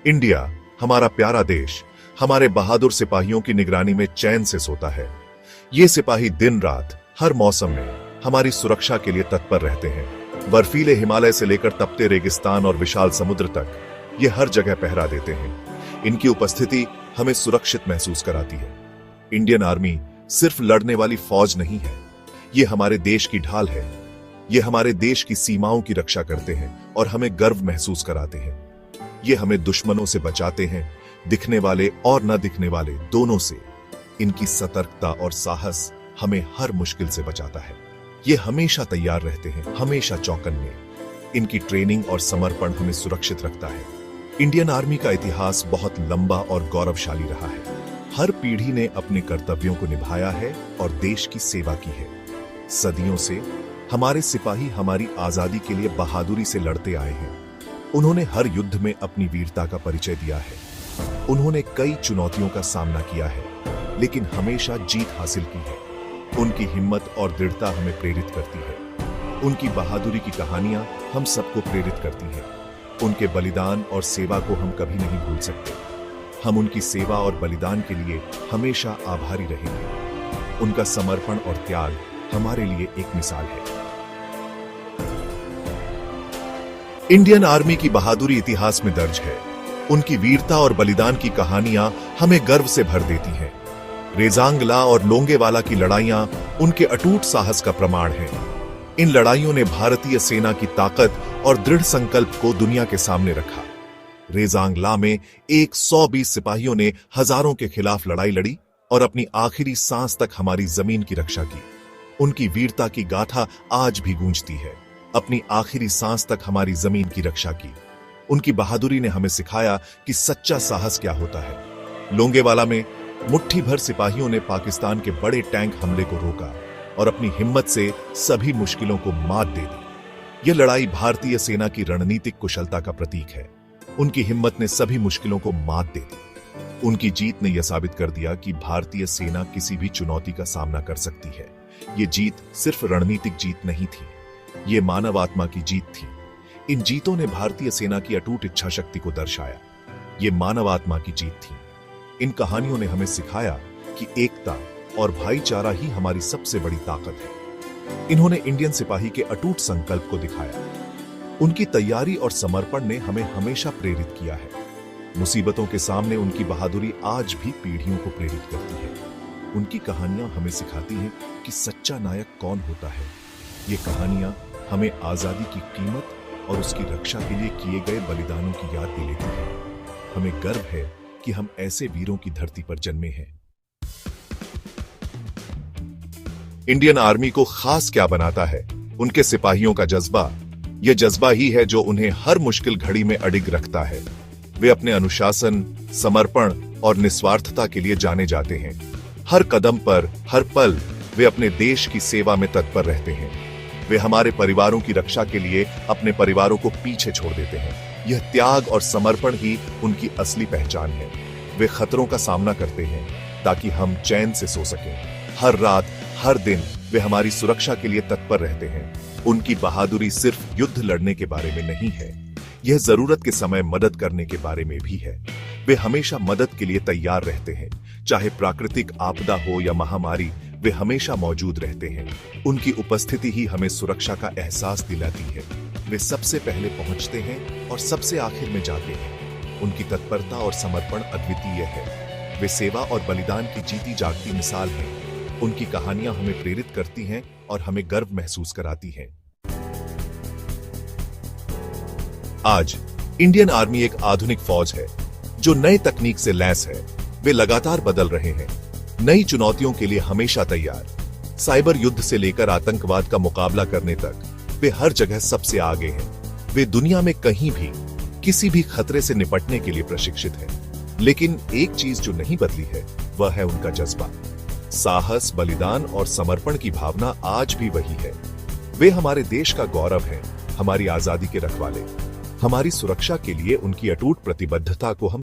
India, हमारा प्यारा देश, हमारे बहादुर सिपाहियों की निगरानी में चैन से सोता है। ये सिपाही दिन रात हर मौसम में हमारी सुरक्षा के लिए तत्पर रहते हैं। बर्फीले हिमालय से लेकर तपते रेगिस्तान और विशाल समुद्र तक ये हर जगह पहरा देते हैं। इनकी उपस्थिति हमें सुरक्षित महसूस कराती है। इंडियन आर्मी सिर्फ लड़ने वाली फौज नहीं है, ये हमारे देश की ढाल है। ये हमारे देश की सीमाओं की रक्षा करते हैं और हमें गर्व महसूस कराते हैं। ये हमें दुश्मनों से बचाते हैं, दिखने वाले और न दिखने वाले दोनों से। इनकी सतर्कता और साहस हमें हर मुश्किल से बचाता है। ये हमेशा तैयार रहते हैं, हमेशा चौकन्ने। इनकी ट्रेनिंग और समर्पण हमें सुरक्षित रखता है। इंडियन आर्मी का इतिहास बहुत लंबा और गौरवशाली रहा है। हर पीढ़ी ने अपने कर्तव्यों को निभाया है और देश की सेवा की है। सदियों से हमारे सिपाही हमारी आजादी के लिए बहादुरी से लड़ते आए हैं। उन्होंने हर युद्ध में अपनी वीरता का परिचय दिया है। उन्होंने कई चुनौतियों का सामना किया है, लेकिन हमेशा जीत हासिल की है। उनकी हिम्मत और दृढ़ता हमें प्रेरित करती है। उनकी बहादुरी की कहानियां हम सबको प्रेरित करती हैं। उनके बलिदान और सेवा को हम कभी नहीं भूल सकते। हम उनकी सेवा और बलिदान के लिए हमेशा आभारी रहेंगे। उनका समर्पण और त्याग हमारे लिए एक मिसाल है। इंडियन आर्मी की बहादुरी इतिहास में दर्ज है। उनकी वीरता और बलिदान की कहानियां हमें गर्व से भर देती हैं। रेजांगला और लोंगेवाला की लड़ाइयां उनके अटूट साहस का प्रमाण हैं। इन लड़ाइयों ने भारतीय सेना की ताकत और दृढ़ संकल्प को दुनिया के सामने रखा। रेजांगला में 120 सिपाहियों ने हजारों के खिलाफ लड़ाई लड़ी और अपनी आखिरी सांस तक हमारी जमीन की रक्षा की। उनकी वीरता की गाथा आज भी गूंजती है। अपनी आखिरी सांस तक हमारी जमीन की रक्षा की। उनकी बहादुरी ने हमें सिखाया कि सच्चा साहस क्या होता है। लोंगेवाला में मुट्ठी भर सिपाहियों ने पाकिस्तान के बड़े टैंक हमले को रोका और अपनी हिम्मत से सभी मुश्किलों को मात दे दी। यह लड़ाई भारतीय सेना की रणनीतिक कुशलता का प्रतीक है। उनकी हिम्मत ने सभी मुश्किलों को मात दे दी। उनकी जीत ने यह साबित कर दिया कि भारतीय सेना किसी भी चुनौती का सामना कर सकती है। यह जीत सिर्फ रणनीतिक जीत नहीं थी, ये मानव आत्मा की जीत थी। इन जीतों ने भारतीय सेना की अटूट इच्छा शक्ति को दर्शाया। ये मानव आत्मा की जीत थी। इन कहानियों ने हमें सिखाया कि एकता और भाईचारा ही हमारी सबसे बड़ी ताकत है। इन्होंने इंडियन सिपाही के अटूट संकल्प को दिखाया। उनकी तैयारी और समर्पण ने हमें हमेशा प्रेरित किया है। मुसीबतों के सामने उनकी बहादुरी आज भी पीढ़ियों को प्रेरित करती है। उनकी कहानियां हमें सिखाती हैं कि सच्चा नायक कौन होता है। ये कहानियां हमें आजादी की कीमत और उसकी रक्षा के लिए किए गए बलिदानों की याद दिलाती है। हमें गर्व है कि हम ऐसे वीरों की धरती पर जन्मे हैं। इंडियन आर्मी को खास क्या बनाता है? उनके सिपाहियों का जज्बा। यह जज्बा ही है जो उन्हें हर मुश्किल घड़ी में अडिग रखता है। वे अपने अनुशासन, समर्पण और निस्वार्थता के लिए जाने जाते हैं। हर कदम पर, हर पल वे अपने देश की सेवा में तत्पर रहते हैं। वे हमारे परिवारों की रक्षा के लिए अपने परिवारों को पीछे छोड़ देते हैं। यह त्याग और समर्पण ही उनकी असली पहचान है। वे खतरों का सामना करते हैं ताकि हम चैन से सो सकें। हर रात, हर दिन वे हमारी सुरक्षा के लिए तत्पर रहते हैं। उनकी बहादुरी सिर्फ युद्ध लड़ने के बारे में नहीं है, यह जरूरत के समय मदद करने के बारे में भी है। वे हमेशा मदद के लिए तैयार रहते हैं, चाहे प्राकृतिक आपदा हो या महामारी, वे हमेशा मौजूद रहते हैं। उनकी उपस्थिति ही हमें सुरक्षा का एहसास दिलाती है। वे सबसे पहले पहुंचते हैं और सबसे आखिर में जाते हैं। उनकी तत्परता और समर्पण अद्वितीय है। वे सेवा और बलिदान की जीती जागती मिसाल हैं। उनकी कहानियां हमें प्रेरित करती हैं और हमें गर्व महसूस कराती हैं। आज इंडियन आर्मी एक आधुनिक फौज है जो नई तकनीक से लैस है। वे लगातार बदल रहे हैं, नई चुनौतियों के लिए हमेशा तैयार। साइबर युद्ध से लेकर आतंकवाद का मुकाबला करने तक वे हर जगह सबसे आगे हैं। वे दुनिया में कहीं भी किसी भी खतरे से निपटने के लिए प्रशिक्षित हैं। लेकिन एक चीज जो नहीं बदली है वह है उनका जज्बा। साहस, बलिदान और समर्पण की भावना आज भी वही है। वे हमारे देश का गौरव हैं, हमारी आजादी के रखवाले। हमारी सुरक्षा के लिए उनकी अटूट प्रतिबद्धता को हम